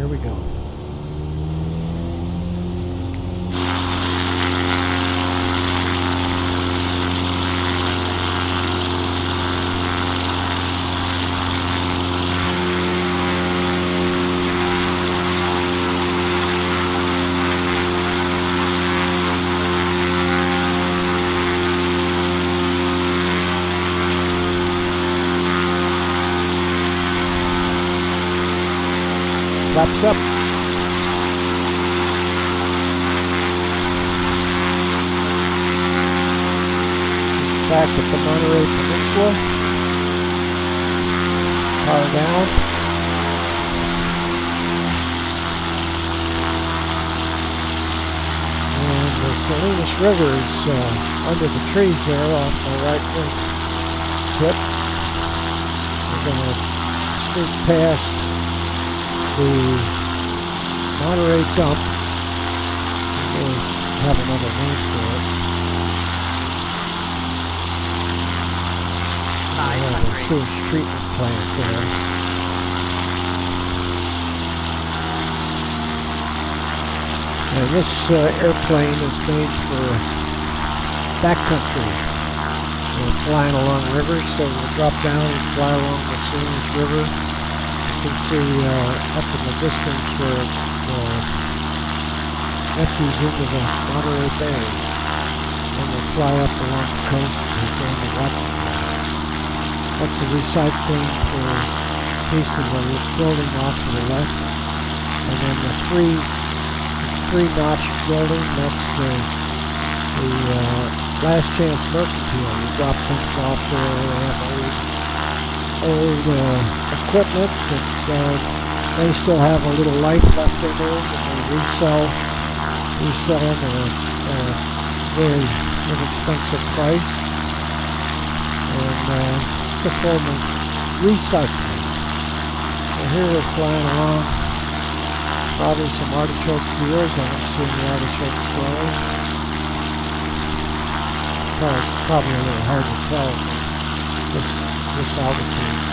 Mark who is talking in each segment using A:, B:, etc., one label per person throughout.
A: Here we go. Flaps up. Back at the Monterey Peninsula. Power down. And the Salinas River is under the trees there off my right wing tip. We're going to sneak past the Monterey dump. We may have another name for it. We have a sewage treatment plant there. And this airplane is made for backcountry. We're flying along rivers, so we'll drop down and fly along the Salinas River. You can see up in the distance where it empties into the Monterey Bay. And we'll fly up along the coast to go to Watsonville. That's the recycling for a piece of the building off to the left. And then the three-notch building, that's the Last Chance Mercantile. We drop things off there. They have old equipment that they still have a little life left in there, and they resell them at a very inexpensive price. And it's a form of recycling. So here we're flying along, probably some artichoke fields. I don't see any artichokes growing. Probably a little hard to tell from this altitude.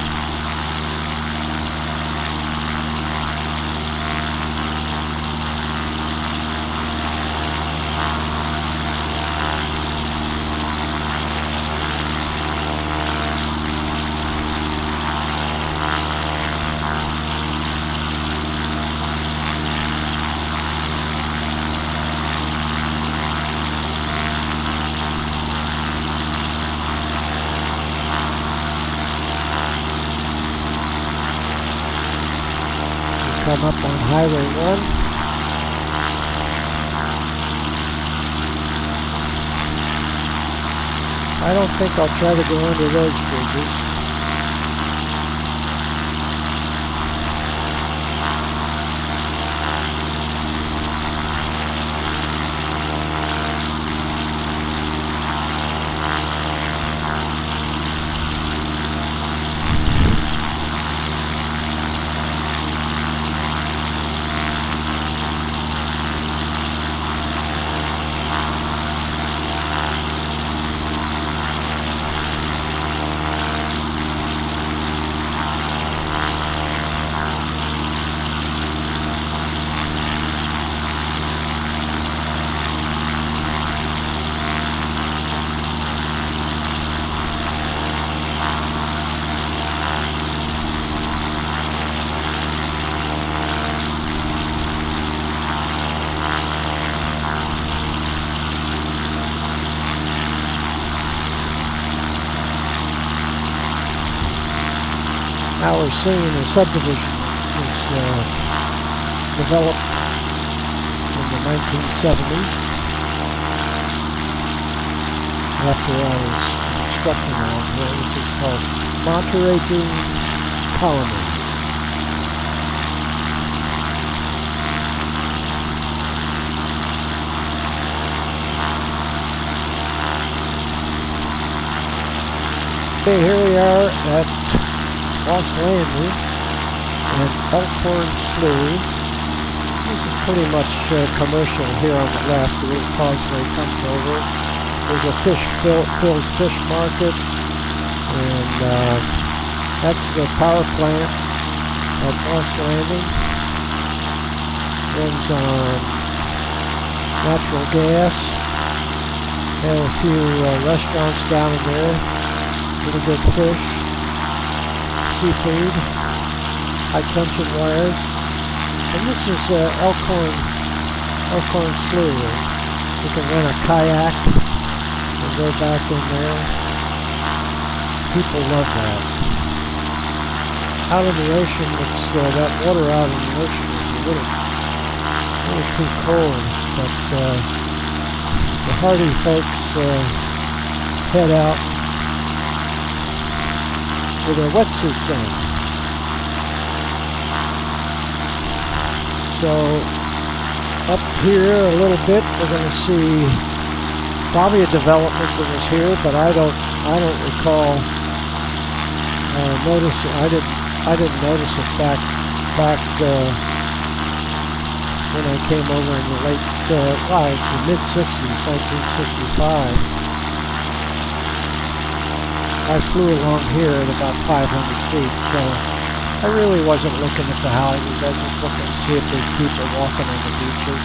A: Come up on Highway 1. I don't think I'll try to go under those bridges. Now we're seeing a subdivision was developed in the 1970s after I was instructing around here. This is called Monterey Dunes Colony. Okay, here we are at Lost Landing and Elkhorn Slough. This is pretty much commercial here on the left. The little causeway comes over. There's a Phil's Fish Market, and that's the power plant at Lost Landing. Runs on natural gas. Have a few restaurants down in there. Really good fish, seafood, high tension wires. And this is Elkhorn Slough. You can rent a kayak and go back in there. People love that. Out in the ocean, it's that water out in the ocean is a little too cold, but the hardy folks head out with their wetsuits on. So up here a little bit, we're going to see probably a development that was here, but I don't recall noticing. I didn't notice it back when I came over in the late, it's the mid-60s, 1965. I flew along here at about 500 feet, so I really wasn't looking at the houses. I was just looking to see if there were people walking on the beaches.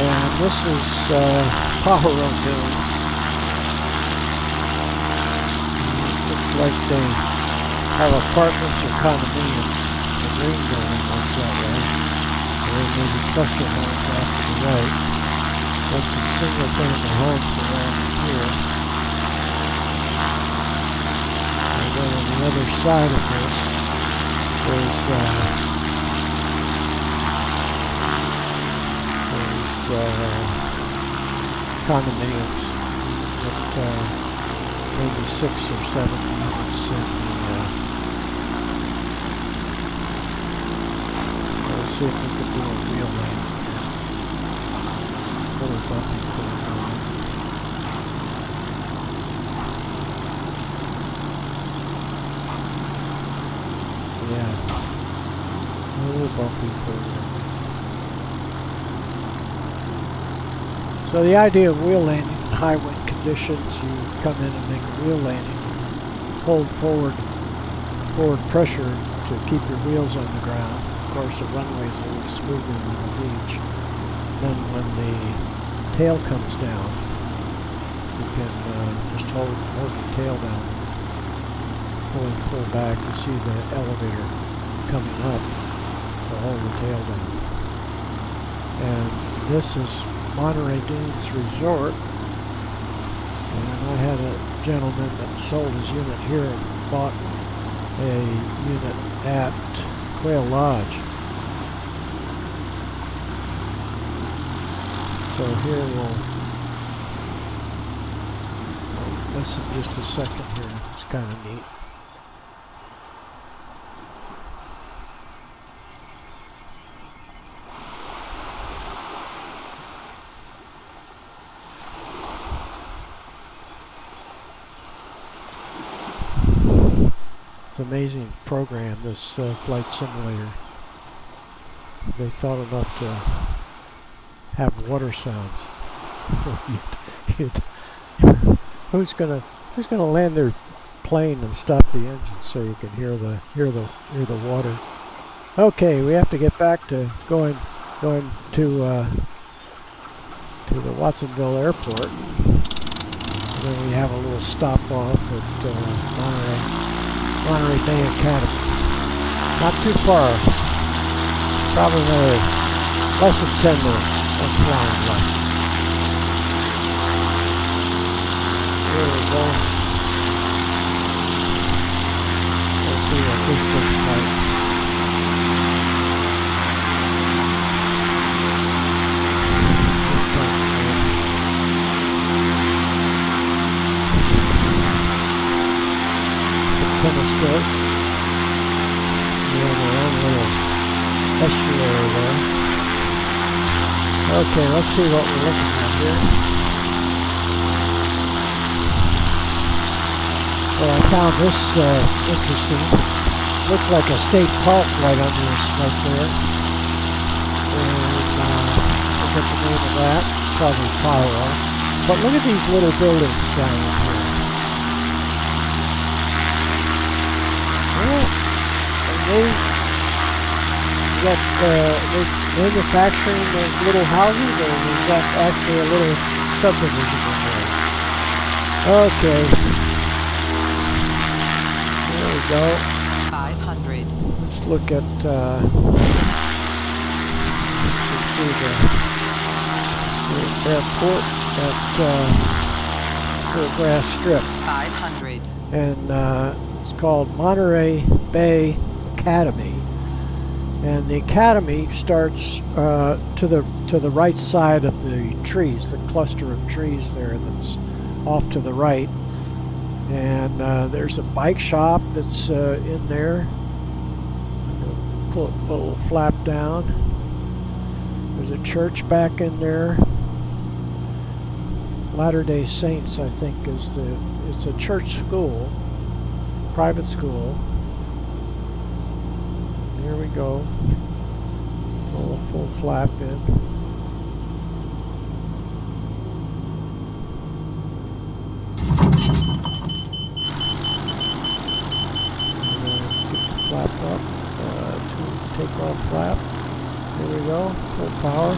A: And this is Pajaro Dunes. Looks like they have apartments or condominiums. The green building looks that way. And then maybe cluster homes off to the right. Got some single family homes around here. And then on the other side of this, there's condominiums with maybe 6 or 7 units in the let's see if we can do a wheel lane here. A little bumpy for a moment. Yeah, a little bumpy for a moment. So the idea of wheel landing in high wind conditions, you come in and make a wheel landing, hold forward pressure to keep your wheels on the ground. Of course, the runway is a little smoother than the beach. Then when the tail comes down, you can just hold your tail down, pulling full back. You see the elevator coming up to hold the tail down. And this is Monterey Dunes Resort, and I had a gentleman that sold his unit here and bought a unit at Quail Lodge. So here we'll listen just a second here. It's kind of neat. Amazing program, this flight simulator. They thought enough to have water sounds. Who's gonna land their plane and stop the engine so you can hear the water? Okay, we have to get back to going to the Watsonville Airport. And then we have a little stop off at Monterey Bay Academy. Not too far. Probably another less than 10 minutes of flying left. Here we go. Let's see what this looks like. in their own little estuary there. Okay, let's see what we're looking at here. Well, I found this interesting. Looks like a state park right under us right there. And forget the name of that. Probably Pajaro. But look at these little buildings down here. Well, is that they manufacturing those little houses, or is that actually a little subdivision in there? Okay. There we go.
B: 500.
A: Let's look at, let's see the airport at Grass Strip.
B: 500.
A: And it's called Monterey Bay Academy. And the academy starts to the right side of the trees, the cluster of trees there that's off to the right. And there's a bike shop that's in there. I'm gonna pull a little flap down. There's a church back in there. Latter-day Saints, I think, it's a church school, private school. Here we go. Pull a full flap in. Get the flap up. To take off flap. Here we go. Full power.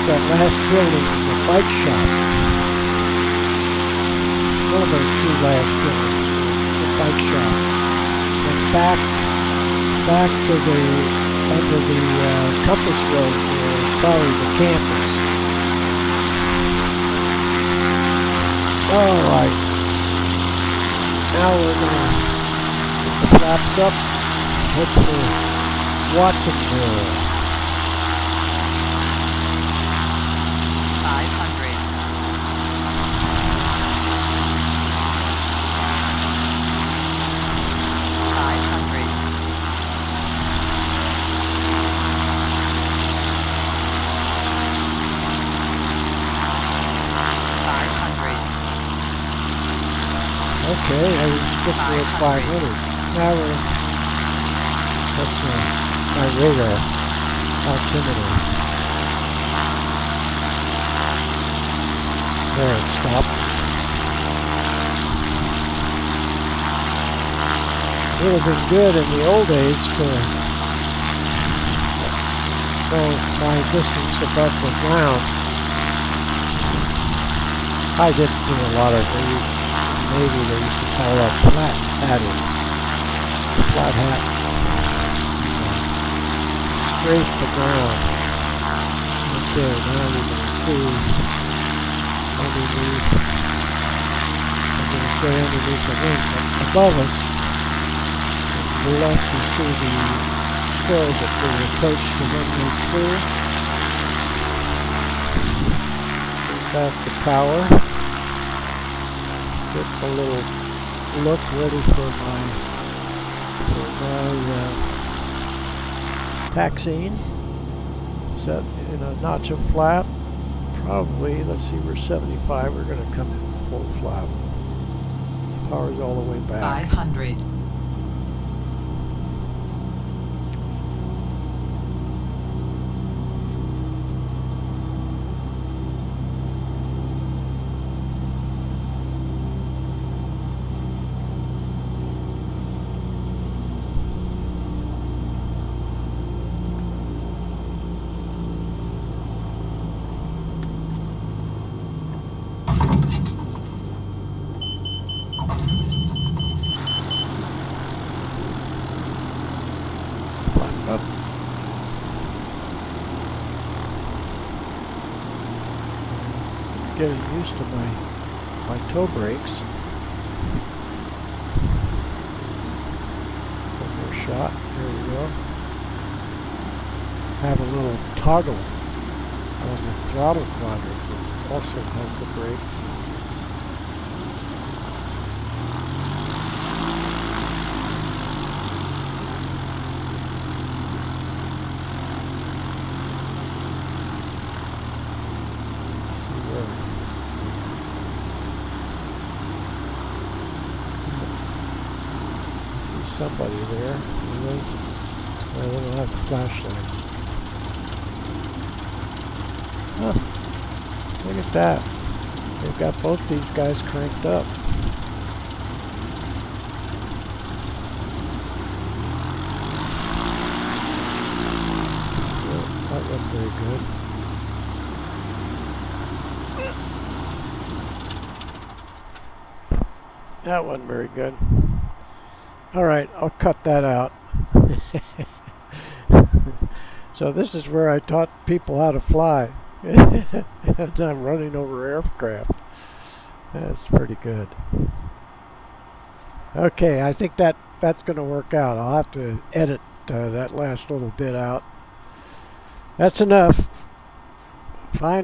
A: That last building is a bike shop. One of those two last buildings, the bike shop. And back to the under the compass road there is probably the campus. All right. Now we're gonna get the flaps up. Head for Watsonville. 500. Okay, I guess we're at 500. Now that's my radar altimeter. There, it stopped. It would have been good in the old days to know my distance above the ground. I didn't do a lot of it. Maybe they used to call that flat hatting. Flat hat. Scrape the ground. Okay, now you can see underneath. I'm going to say underneath the wing, but above us, to the left you see the strobe at the approach to runway 2. Bring back the power. Get a little look ready for my taxiing. Set in a notch of flap. Probably, let's see, we're 75. We're going to come in with full flap. Power's all the way back.
B: 500.
A: Up. Getting used to my toe brakes. Put more shot. There we go. Have a little toggle on the throttle quadrant that also has the brake. Somebody there. Really? Well, they don't have the flashlights. Huh. Look at that. They've got both these guys cranked up. Well, that wasn't very good. That wasn't very good. Alright, I'll cut that out. So this is where I taught people how to fly. And I'm running over aircraft. That's pretty good. Okay, I think that's going to work out. I'll have to edit that last little bit out. That's enough. Finally.